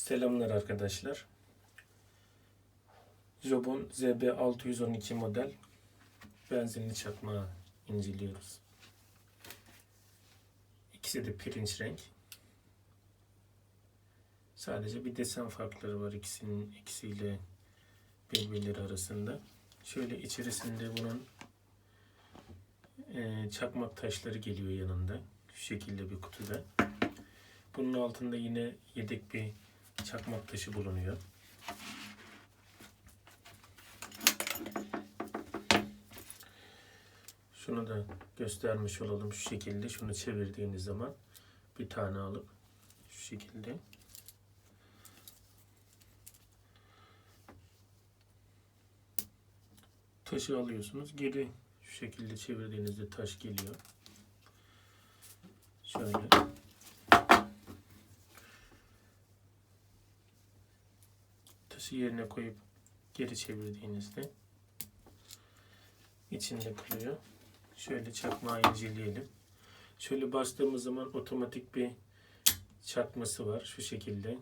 Selamlar arkadaşlar. Jobon ZB612 model benzinli çakmağı inceliyoruz. İkisi de pirinç renk. Sadece bir desen farkları var ikisiyle birbirleri arasında. Şöyle içerisinde bunun çakmak taşları geliyor yanında. Şu şekilde bir kutuda. Bunun altında yine yedek bir çakmak taşı bulunuyor. Şunu da göstermiş olalım şu şekilde. Şunu çevirdiğiniz zaman bir tane alıp şu şekilde taşı alıyorsunuz. Geri şu şekilde çevirdiğinizde taş geliyor. Şöyle. Taşı yerine koyup geri çevirdiğinizde içinde kalıyor. Şöyle çakmağı inceleyelim. Şöyle bastığımız zaman otomatik bir çakması var. Şu şekilde.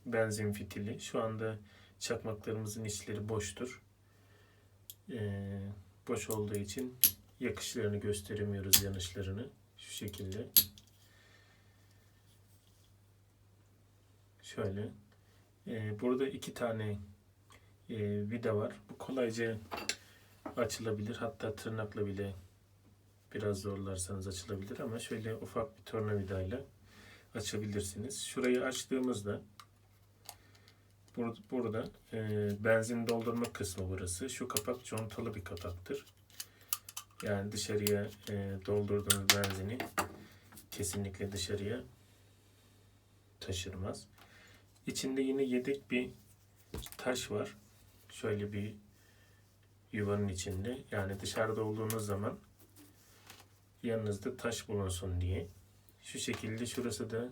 Benzin fitili. Şu anda çakmaklarımızın içleri boştur. Boş olduğu için yakışlarını gösteremiyoruz, yanışlarını. Şu şekilde. Şöyle. Burada iki tane vida var. Bu kolayca açılabilir. Hatta tırnakla bile biraz zorlarsanız açılabilir ama şöyle ufak bir tornavidayla açabilirsiniz. Şurayı açtığımızda burada benzin doldurma kısmı burası. Şu kapak contalı bir kapaktır. Yani dışarıya doldurduğunuz benzini kesinlikle dışarıya taşırmaz. İçinde yine yedek bir taş var. Şöyle bir yuvanın içinde. Yani dışarıda olduğunuz zaman yanınızda taş bulunsun diye. Şu şekilde şurası da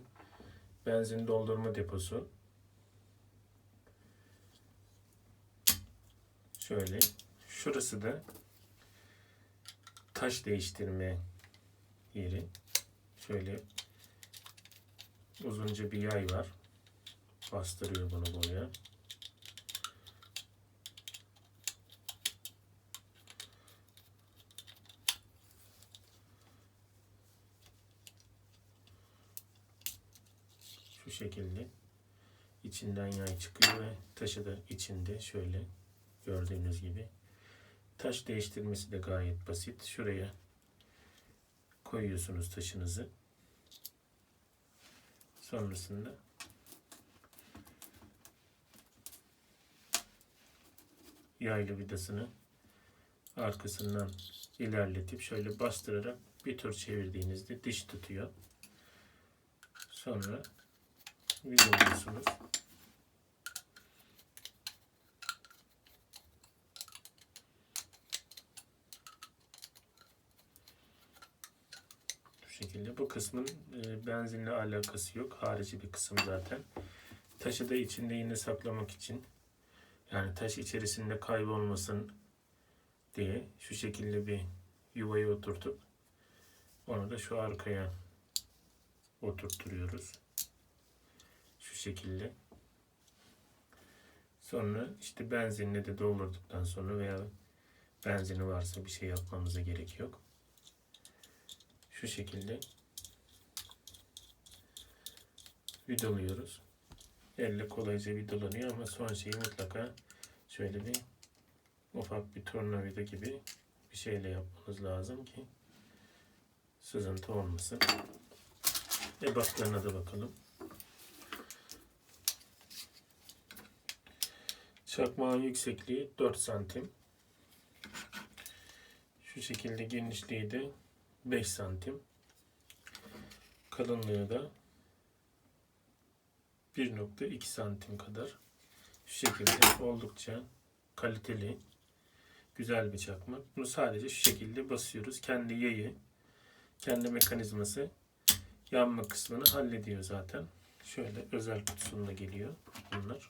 benzin doldurma deposu. Şöyle. Şurası da taş değiştirme yeri. Şöyle uzunca bir yay var. Bastırıyor bunu buraya. Şu şekilde içinden yay çıkıyor ve taşı da içinde şöyle gördüğünüz gibi. Taş değiştirmesi de gayet basit. Şuraya koyuyorsunuz taşınızı. Sonrasında yaylı vidasını arkasından ilerletip şöyle bastırarak bir tur çevirdiğinizde diş tutuyor. Sonra vidalıyorsunuz. Bu şekilde. Bu kısmın benzinle alakası yok. Harici bir kısım zaten. Taşı da içinde yine saklamak için, yani taş içerisinde kaybolmasın diye şu şekilde bir yuvayı oturtup onu da şu arkaya oturtturuyoruz. Şu şekilde. Sonra işte benzinle de doldurduktan sonra veya benzini varsa bir şey yapmamıza gerek yok. Şu şekilde vidalıyoruz. Elle kolayca vidalanıyor ama son şeyi mutlaka şöyle bir ufak bir tornavida gibi bir şeyle yapmanız lazım ki sızıntı olmasın. Ebatlarına da bakalım. Çakmağın yüksekliği 4 santim. Şu şekilde genişliği de 5 santim. Kalınlığı da 1,2 santim kadar. Şu şekilde oldukça kaliteli, güzel bir çakmak. Bunu sadece şu şekilde basıyoruz. Kendi yayı, kendi mekanizması yanma kısmını hallediyor zaten. Şöyle özel kutusunda geliyor bunlar.